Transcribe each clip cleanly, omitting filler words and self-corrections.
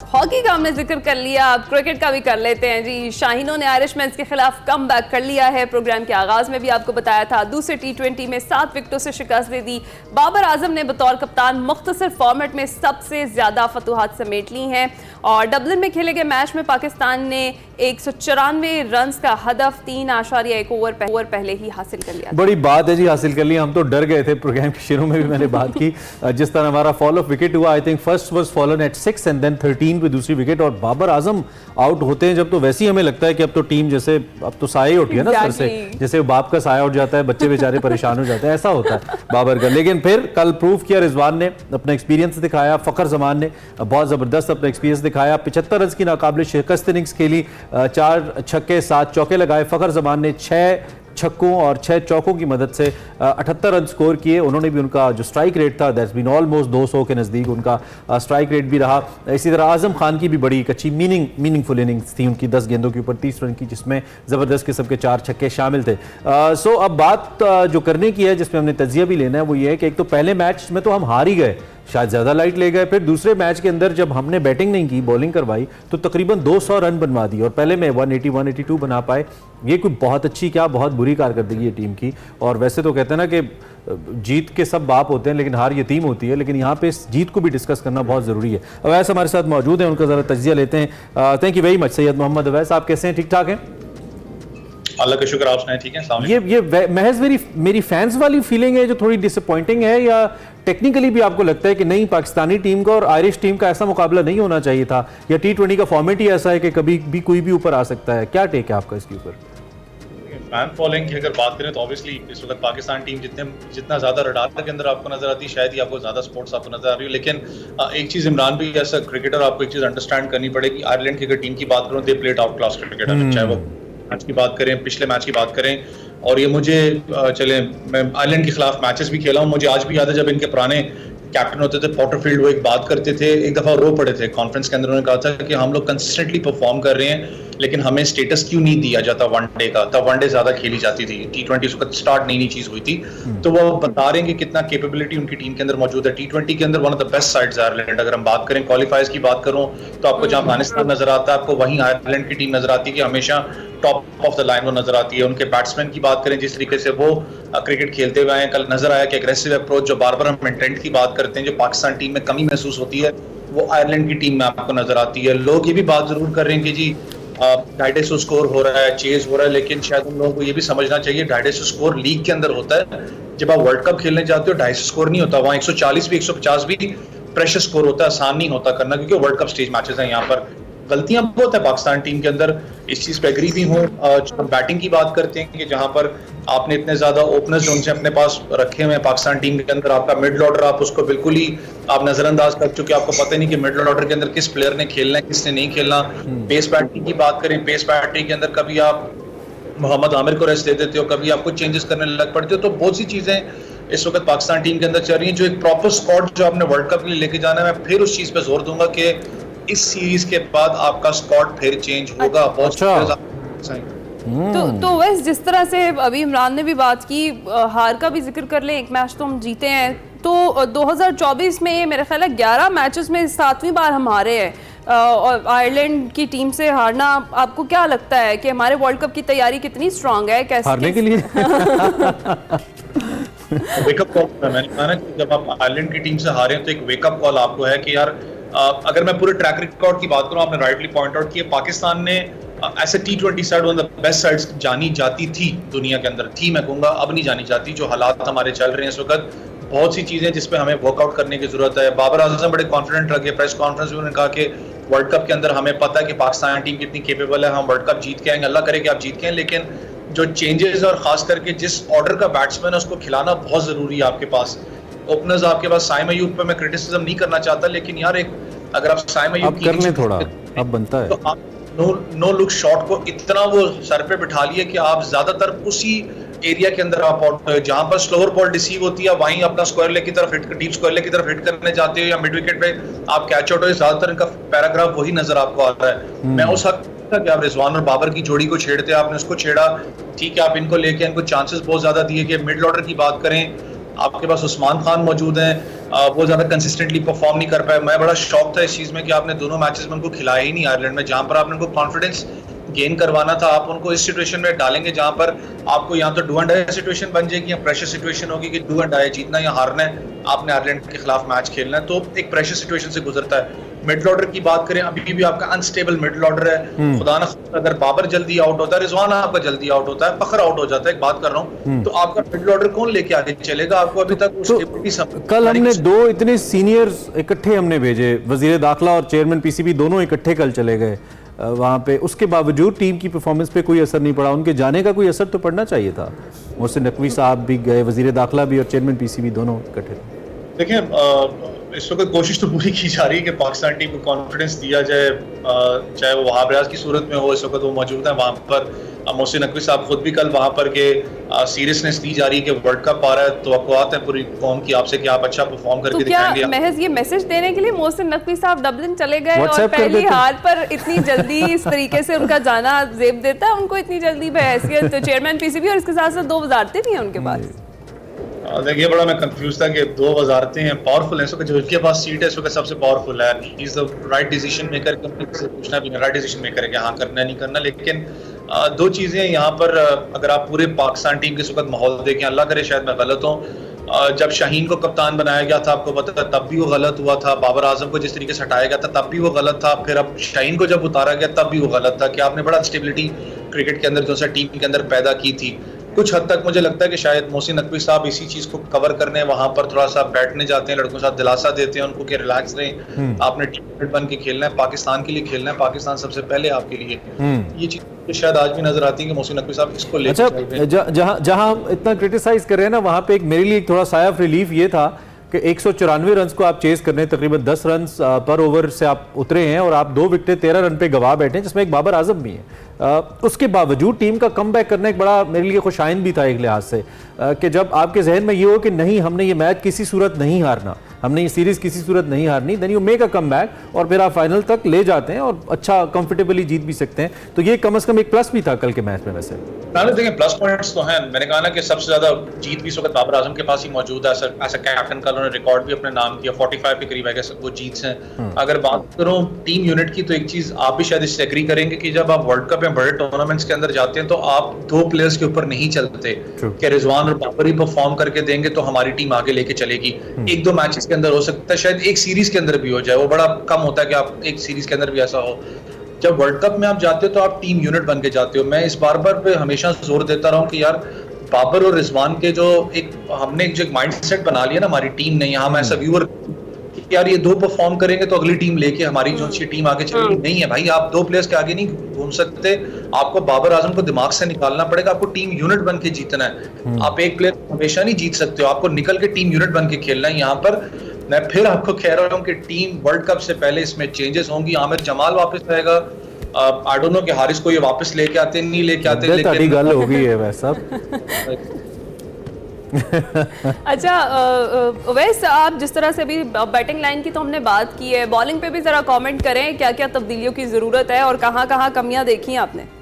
Hockey का हमने जिक्र कर लिया, अब क्रिकेट का भी कर लेते हैं जी। शाहीनों ने आयरिशमैन्स के खिलाफ कमबैक कर लिया है। प्रोग्राम के आगाज में भी आपको बताया था, दूसरे टी20 में 7 विकेटों से शिकस्त दे दी। बाबर आजम ने बतौर कप्तान मुख्तसर फॉर्मेट में सबसे ज्यादा फतुहात समेट ली हैं और डबलिन में खेले गए मैच में पाकिस्तान ने 194 रन का हदफ 3.1 ओवर पहले ही हासिल कर लिया। बड़ी बात है जी, हासिल कर लिया। हम तो डर गए थे, प्रोग्राम के शुरू में भी मैंने बात की जिस तरह हमारा फॉल ऑफ विकेट हुआ। I think first was fallen at 6 and then 13 पे दूसरी विकेट, और बाबर आजम आउट होते हैं जब तो वैसे ही हमें लगता है कि अब तो टीम जैसे अब तो साया ही उठ गया ना सर से, जैसे बाप का साया उठ जाता है, बच्चे बेचारे परेशान हो जाते हैं, ऐसा होता है बाबर का। लेकिन फिर कल प्रूव किया, रिजवान ने अपना एक्सपीरियंस दिखाया, फखर जमान ने बहुत जबरदस्त अपना एक्सपीरियंस दिखाया। 75 रन की नाकाबिल शिकस्त इनिंग्स खेली, 4 छक्के 7 चौके लगाए। फखर जमान ने 6 छक्कों और 6 चौकों की मदद से 78 रन स्कोर किए। उन्होंने भी, उनका जो स्ट्राइक रेट था दैट्स बीन ऑलमोस्ट 200 के नज़दीक उनका स्ट्राइक रेट भी रहा। इसी तरह आजम खान की भी बड़ी एक अच्छी मीनिंगफुल इनिंग्स थी उनकी, 10 गेंदों के ऊपर 30 रन की, जिसमें ज़बरदस्त किस्म के 4 छक्के शामिल थे। सो अब बात जो करने की है, जिसमें हमने तजिया भी लेना है, वो ये है कि एक तो पहले मैच में तो हम हार ही गए, शायद ज़्यादा लाइट ले गए। फिर दूसरे मैच के अंदर जब हमने बैटिंग नहीं की, बॉलिंग करवाई, तो तकरीबन 200 रन बनवा दी और पहले में 180 182 बना पाए। ये कोई बहुत अच्छी क्या बहुत बुरी कारकर्दगी है टीम की। और वैसे तो कहते हैं ना कि जीत के सब बाप होते हैं लेकिन हार यतीम होती है, लेकिन यहाँ पे इस जीत को भी डिस्कस करना बहुत ज़रूरी है। अवैस हमारे साथ मौजूद हैं, उनका ज़रा तजिया लेते हैं। Thank you very much Syed Mohammad Awais, आप कैसे हैं? ठीक ठाक हैं? अल्लाह का शुक्र, आप सुनाएं ठीक हैं? ये महज मेरी फैंस वाली फीलिंग है जो थोड़ी डिसअपॉइंटिंग है, या टेक्निकली भी आपको लगता है कि नहीं, पाकिस्तानी टीम का और आयरिश टीम का ऐसा मुकाबला नहीं होना चाहिए था, या टी20 का फॉर्मेट ही ऐसा है कि कभी भी कोई भी ऊपर आ सकता है? क्या टेक है आपका इसके ऊपर? फैन फॉलोइंग की अगर बात करें तो ऑब्वियसली इस वक्त पाकिस्तान टीम जितना ज्यादा रडार के अंदर आपको नजर आती है, शायद ही आपको ज्यादा स्पोर्ट्स आपको नजर आ रही है। लेकिन एक चीज इमरान भी ऐसा क्रिकेटर, आपको एक चीज अंडरस्टैंड करनी पड़ेगी। आयरलैंड की अगर टीम की बात करूं, they played out class cricketer, चाहे वो मैच की बात करें, पिछले मैच की बात करें। और ये मुझे चले, मैं आयरलैंड के खिलाफ मैचेस भी खेला हूँ, मुझे आज भी याद है जब इनके पुराने कैप्टन होते थे पॉटरफील्ड, वो एक बात करते थे, एक दफा रो पड़े थे कॉन्फ्रेंस के अंदर। उन्होंने कहा था कि हम लोग कंसिस्टेंटली परफॉर्म कर रहे हैं लेकिन हमें स्टेटस क्यों नहीं दिया जाता वनडे का। तब वनडे ज्यादा खेली जाती थी, टी20 उसका स्टार्ट नई चीज हुई थी। तो वो बता रहे हैं कि कितना कैपेबिलिटी उनकी टीम के अंदर मौजूद है। टी20 के अंदर one of the best sides Ireland. अगर हम बात करें क्वालिफायर्स की बात करूं तो आपको जहां अफगानिस्तान नजर आता है, आपको वहीं आयरलैंड की टीम नजर आती है कि हमेशा टॉप ऑफ द लाइन वो नजर आती है। उनके बैट्समैन की बात करें, जिस तरीके से वो क्रिकेट खेलते हुए आए, कल नजर आया कि एग्रेसिव अप्रोच, जो बार बार हम इंटेंट की बात करते हैं, जो पाकिस्तान टीम में कमी महसूस होती है, वो आयरलैंड की टीम में आपको नजर आती है। लोग ये भी बात जरूर कर रहे हैं कि जी 250 स्कोर हो रहा है, चेज हो रहा है, लेकिन शायद उन लोगों को ये भी समझना चाहिए 250 स्कोर लीग के अंदर होता है। जब आप वर्ल्ड कप खेलने जाते हो 250 स्कोर नहीं होता, वहाँ 140 भी 150 भी प्रेशर स्कोर होता है, आसान नहीं होता करना, क्योंकि वर्ल्ड कप स्टेज मैचेस हैं। यहाँ पर गलतियां बहुत है पाकिस्तान टीम के अंदर, इस चीज पे एग्री भी हूँ। बैटिंग की बात करते हैं कि जहां पर आपने इतने ज्यादा ओपनर्स जो उनसे अपने पास रखे हुए हैं पाकिस्तान टीम के अंदर, आपका मिडल ऑर्डर आप उसको बिल्कुल ही आप नजरअंदाज कर चुके, आपको पता ही नहीं कि मिडल ऑर्डर के अंदर किस प्लेयर ने खेलना है, किसने नहीं खेलना। पेस बैटिंग की बात करें, पेस बैटिंग के अंदर कभी आप मोहम्मद आमिर को रेस्ट दे देते हो, कभी आपको चेंजेस करने लग पड़ते हो। तो बहुत सी चीजें इस वक्त पाकिस्तान टीम के अंदर चल रही हैं। जो एक प्रॉपर स्क्वाड जो आपने वर्ल्ड कप के लिए लेके जाना है, मैं फिर उस चीज पे जोर दूंगा कि इस सीरीज के बाद आपका स्क्वाड फिर चेंज होगा। तो वैसे जिस तरह से अभी इमरान ने भी बात की, हार का भी जिक्र कर लें, एक मैच तो हम जीते हैं, तो 2024 में मेरा ख्याल है 11 मैचेस में 7वीं बार हम हारे हैं। और आयरलैंड की टीम से हारना, आपको क्या लगता है कि हमारे वर्ल्ड कप की तैयारी कितनी स्ट्रांग है? कैसे हारने के लिए वेकअप कॉल मैंने कहा ना, जब आप आयरलैंड की टीम से हारे तो एक वेकअप कॉल आपको है कि यार, अगर मैं पूरे ट्रैक रिकॉर्ड की बात करूं, आपने राइटली पॉइंट आउट किया, पाकिस्तान ने ऐसे टी20 side one of the best sides जानी जाती थी दुनिया के अंदर, थी मैं कहूंगा, अब नहीं जानी जाती। जो हालात हमारे चल रहे हैं इस वक्त, बहुत सी चीजें जिस पे हमें वर्कआउट करने की जरूरत है। बाबर आजम बड़े कॉन्फिडेंट रखे, प्रेस कॉन्फ्रेंस में उन्होंने कहा कि वर्ल्ड कप के अंदर हमें पता है कि पाकिस्तान टीम कितनी केपेबल है, हम वर्ल्ड कप जीत के आएंगे, अल्लाह करे कि आप जीत के आए। लेकिन जो चेंजेस और खास करके जिस ऑर्डर का बैट्समैन है उसको खिलाना बहुत जरूरी है आपके पास। ओपनर्स आपके पास, साइम अयूब पे मैं क्रिटिसिज्म नहीं करना चाहता, लेकिन यार एक अगर आप साइम अयूब कर लें थोड़ा, अब बनता है तो आप नो लुक शॉट को इतना वो सर पे बिठा लिए कि आप ज्यादातर उसी एरिया के अंदर आप आउट, जहां पर स्लोअर बॉल रिसीव होती है वहीं अपना स्क्वायर लेग की तरफ हिट, डीप स्क्वायर लेग की तरफ हिट करने जाते हो, या मिड विकेट पे आप कैच आउट हो, ज्यादातर इनका पैराग्राफ वही नजर आपको आ रहा है। मैं उस हक कि आप रिजवान और बाबर की जोड़ी को छेड़ते, आपने उसको छेड़ा, ठीक है, आप इनको लेके इनको चांसेस बहुत ज्यादा दिए कि मिडल ऑर्डर की बात करें, आपके पास उस्मान खान मौजूद हैं, वो ज़्यादा कंसिस्टेंटली परफॉर्म नहीं कर पाए। मैं बड़ा शॉक था इस चीज़ में कि आपने दोनों मैचेस में उनको खिलाया ही नहीं आयरलैंड में, जहाँ पर आपने उनको कॉन्फिडेंस गेन करवाना था। आप उनको इस सिचुएशन में डालेंगे जहाँ पर आपको या तो डू एंड डाई सिचुएशन बन जाएगी या प्रेशर सिचुएशन होगी कि डू एंड डाई, जीतना या हारना है, आपने आयरलैंड के खिलाफ मैच खेलना है, तो एक प्रेशर सिचुएशन से गुजरता है। मिडल ऑर्डर की बात करें, अभी भी आपका अनस्टेबल मिडल ऑर्डर है। खुदा ना खास्ता अगर बाबर जल्दी आउट होता है, रिजवान आपका जल्दी आउट होता है, फखर आउट हो जाता है, एक बात कर रहा हूँ, तो आपका मिडल ऑर्डर कौन लेके आगे चलेगा? आपको अभी तक कल हमने 2 इतने सीनियर्स इकट्ठे हमने भेजे, वजीर दाखिला और चेयरमैन पीसीबी दोनों इकट्ठे कल चले गए वहाँ पे, उसके बावजूद टीम की परफॉर्मेंस पे कोई असर नहीं पड़ा। उनके जाने का कोई असर तो पड़ना चाहिए था। मोहसिन नकवी साहब भी गए, वजीर दाखिला भी और चेयरमैन पीसीबी दोनों इकट्ठे थे। देखिए, इस वक्त कोशिश तो पूरी की जा रही है कि पाकिस्तान टीम को कॉन्फिडेंस दिया जाए, चाहे वो वहाब रियाज की सूरत में हो। इस वक्त वो मौजूद है वहाँ पर। मोहसिन नकवी साहब खुद भी कल वहाँ पर के सीरियसनेस दी जा रही है कि वर्ल्ड कप आ रहा है, तो आपको आते हैं पूरी कौम की आपसे कि आप अच्छा परफॉर्म करके दिखाएंगे। क्या महज ये मैसेज देने के लिए मोहसिन नकवी साहब डबलिन चले गए और पहली हार पर इतनी जल्दी इस तरीके से उनका जाना जेब देता है उनको इतनी जल्दी बहैसियत तो चेयरमैन पीसीबी, और इसके साथ साथ 2 वजारतें भी हैं उनके पास? देखिए, बड़ा मैं कंफ्यूज था कि 2 वजारतें हैं, पावरफुल है, इसको जो इनके पास सीट है, इसको सबसे पावरफुल है। He is the right decision maker, company से पूछना भी राइट डिसीजन मेकर है कि हाँ करना है नहीं करना। लेकिन 2 चीजें यहाँ पर, अगर आप पूरे पाकिस्तान टीम के इस वक्त माहौल देखें, अल्लाह करे शायद मैं गलत हूँ, जब शाहीन को कप्तान बनाया गया था, आपको पता था, तब भी वो गलत हुआ था। बाबर आजम को जिस तरीके से हटाया गया था, तब भी वो गलत था। फिर अब शाहीन को जब उतारा गया, तब भी वो गलत था कि आपने बड़ा स्टेबिलिटी क्रिकेट के अंदर जो सा टीम के अंदर पैदा की थी। कुछ हद तक मुझे लगता है कि शायद मोहसिन नकवी साहब इसी चीज को कवर करने वहां पर थोड़ा सा बैठने जाते हैं, लड़कों के साथ दिलासा देते हैं उनको कि रिलैक्स रहें, आपने टीम बन के खेलना है, पाकिस्तान के लिए खेलना है, पाकिस्तान सबसे पहले आपके लिए। ये चीज शायद आज भी नजर आती है कि मोहसिन नकवी साहब इसको लेकर जहां इतना क्रिटिसाइज कर रहे हैं ना, वहां पे एक मेरे लिए थोड़ा साया ऑफ रिलीफ ये था कि 194 रन को आप चेस करने, तकरीबन 10 रन पर ओवर से आप उतरे हैं और आप 2 विकेटें 13 रन पे गवा बैठे हैं, जिसमें एक बाबर आजम भी है। उसके बावजूद टीम का कमबैक करना एक बड़ा मेरे लिए खुशाइन भी था एक लिहाज से, कि जब आपके जहन में ये हो कि नहीं हमने ये मैच किसी सूरत नहीं हारना, हमने ये सीरीज किसी सूरत नहीं हारनी, then you make a comeback और फिर आप फाइनल तक ले जाते हैं और अच्छा कंफर्टेबली जीत भी सकते हैं। तो ये कम से कम एक प्लस भी था कल के मैच में। वैसे देखिए, प्लस पॉइंट्स तो हैं। मैंने कहा ना कि सबसे ज्यादा जीत भी इस वक्त बाबर आजम के पास ही मौजूद है। ऐसा कैप्टन का उन्होंने रिकॉर्ड भी अपने नाम किया, 45 के करीब है वो जीत हैं। अगर बात करूं टीम यूनिट की, तो एक चीज आप भी शायद इससे एग्री करेंगे कि जब आप वर्ल्ड कप या बड़े टूर्नामेंट्स के अंदर जाते हैं तो आप 2 प्लेयर्स के ऊपर नहीं चलते कि रिजवान और बाबर ही परफॉर्म करके देंगे तो हमारी टीम आगे लेके चलेगी। 1-2 मैचेस के अंदर हो सकता है, शायद एक सीरीज के अंदर भी हो जाए, वो बड़ा कम होता है कि आप एक सीरीज के अंदर भी ऐसा हो। जब वर्ल्ड कप में आप जाते हो तो आप टीम यूनिट बन के जाते हो। मैं इस बार पे हमेशा जोर देता रहा हूं कि यार बाबर और रिजवान के जो हमने जो एक माइंडसेट बना लिया ना हमारी टीम ने, यहाँ मैं ऐसा व्यूअर यार ये 2 परफॉर्म करेंगे तो अगली टीम लेके हमारी जो सी टीम आगे चलेगी। नहीं है भाई, आप 2 प्लेयर्स के आगे नहीं घूम सकते, आपको बाबर आजम को दिमाग से निकालना पड़ेगा, आपको टीम यूनिट बन के जीतना है। आप एक प्लेयर हमेशा नहीं जीत सकते हो, आपको निकल के टीम यूनिट बन के खेलना है। यहाँ पर मैं फिर आपको कह रहा हूँ कि टीम वर्ल्ड कप से पहले इसमें चेंजेस होंगी। आमिर जमाल वापस आएगा, आई डोंट नो कि हारिस को ये वापस लेके आते नहीं लेके आते, लेकिन गल हो गई है वैसा। अच्छा वैसे आप जिस तरह से अभी बैटिंग लाइन की तो हमने बात की है, बॉलिंग पे भी जरा कमेंट करें, क्या क्या तब्दीलियों की जरूरत है और कहाँ कहाँ कमियां देखी आपने?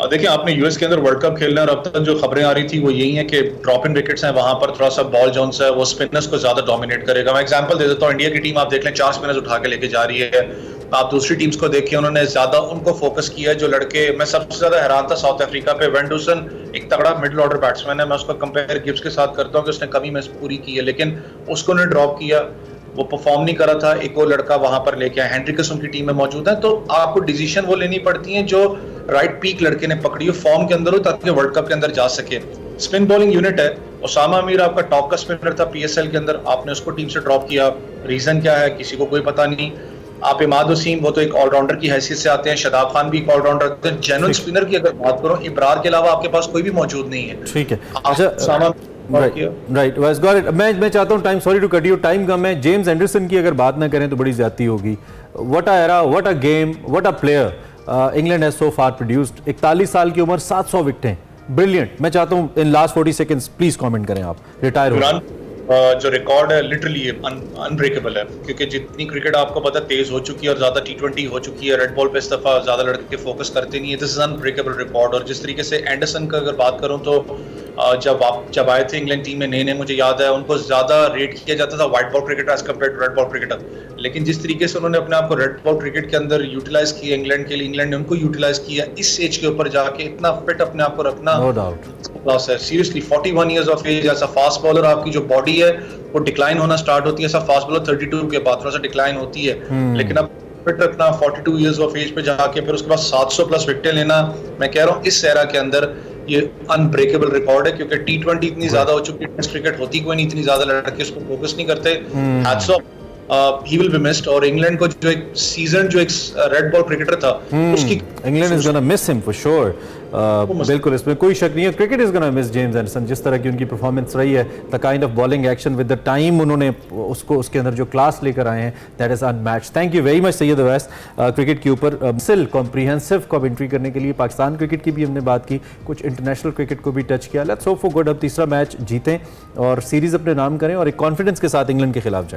देखिए, आपने यूएस के अंदर वर्ल्ड कप खेलना है और अब तक जो खबरें आ रही थी वो यही है कि ड्रॉप इन विकेट्स हैं, वहां पर थोड़ा सा बॉल जोन्स है वो स्पिनर्स को ज्यादा डोमिनेट करेगा। मैं एग्जांपल दे देता हूँ, इंडिया की टीम आप देख लें 4 स्पिनर्स उठा के लेके जा रही है। आप दूसरी टीम्स को देखिए, उन्होंने ज्यादा उनको फोकस किया है। जो लड़के, मैं सबसे ज्यादा हैरान था साउथ अफ्रीका पे, वेंडरसन एक तगड़ा मिडिल ऑर्डर बैट्समैन है, मैं उसको कंपेयर गिब्स के साथ करता हूँ कि उसने कमी में पूरी की है, लेकिन उसको उन्होंने ड्रॉप किया, वो परफॉर्म नहीं कर रहा था। एक और लड़का वहां पर लेके आया, हेनरिक्स उनकी टीम में मौजूद है। तो आपको डिसीजन वो लेनी पड़ती है जो राइट पीक लड़के ने पकड़ी हो, फॉर्म के अंदर हो, ताकि वर्ल्ड कप के अंदर जा सके। स्पिन बॉलिंग यूनिट है, उसामा मीर आपका टॉप का स्पिनर था पीएसएल के अंदर, आपने उसको टीम से ड्रॉप किया, रीजन क्या है किसी को कोई पता नहीं। आप इमाद वसीम, वो तो एक ऑलराउंडर की हैसियत से आते हैं, शदाब खान भी एक ऑलराउंडर थे। जेन्युइन स्पिनर की अगर बात करो, इब्रार के अलावा आपके पास कोई भी मौजूद नहीं है। ठीक है, अच्छा राइट, बस गॉट इट। मैं चाहता हूँ time, sorry to cut you, time कम है। जेम्स एंडरसन की अगर बात ना करें तो बड़ी ज्यादती होगी। What a era, what a game, what a player England has so far produced. 41 साल की उम्र, 700 विकेटें, ब्रिलियंट। मैं चाहता हूँ in last 40 seconds please comment करें आप। रिटायर हो जो रिकॉर्ड है लिटरली अनब्रेकेबल है, क्योंकि जितनी क्रिकेट आपको पता तेज हो चुकी है और ज्यादा T20 हो चुकी है, रेड बॉल पे इस दफा ज्यादा लड़के फोकस करते नहीं है। This is unbreakable record. और जिस तरीके से एंडरसन का अगर बात करूं तो जब आए थे इंग्लैंड टीम में नए मुझे याद है उनको ज्यादा रेट किया जाता था white ball cricketer as compare to red ball cricketer, लेकिन जिस तरीके से उन्होंने अपने आप को रेड बॉल क्रिकेट के अंदर यूटिलाइज किया इंग्लैंड के लिए, इंग्लैंड ने उनको यूटिलाइज किया इस एज के ऊपर जाके, इतना फिट अपने आप को रखना नो डाउट लॉस है सीरियसली। 41 इयर्स ऑफ एज, ऐसा फास्ट बॉलर आपकी जो बॉडी है वो डिक्लाइन होना स्टार्ट होती है, ऐसा फास्ट बॉलर 32 के बाद थोड़ा सा डिक्लाइन होती है, लेकिन अब फिट रखना 42 इयर्स ऑफ एज पे जाके फिर उसके बाद 700 प्लस विकेटें लेना, मैं कह रहा हूँ इस एरा के अंदर ये अनब्रेकेबल रिकॉर्ड है, क्योंकि टी20 इतनी ज्यादा हो चुकी है, टेस्ट क्रिकेट होती कोई नहीं, इतनी ज्यादा लड़के उसको फोकस नहीं करते। Hats off, he will be missed. और इंग्लैंड को जो एक सीजन जो एक रेड बॉल क्रिकेटर था उसकी England is gonna miss him for sure. बिल्कुल इसमें कोई शक नहीं है, cricket is gonna miss James Anderson, जिस तरह की उनकी परफॉर्मेंस रही है, the kind of bowling action with the time उन्होंने उसको उसके अंदर जो क्लास लेकर आए हैं, that is unmatched. Thank you very much Syed Awais cricket के ऊपर सिल कॉम्प्रिहेंसिव कमेंट्री करने के लिए। पाकिस्तान क्रिकेट की भी हमने बात की, कुछ इंटरनेशनल क्रिकेट को भी टच किया। लेट्स होप फॉर गुड, अब तीसरा मैच जीतें और सीरीज अपने नाम करें और एक कॉन्फिडेंस के साथ इंग्लैंड के खिलाफ जाएं।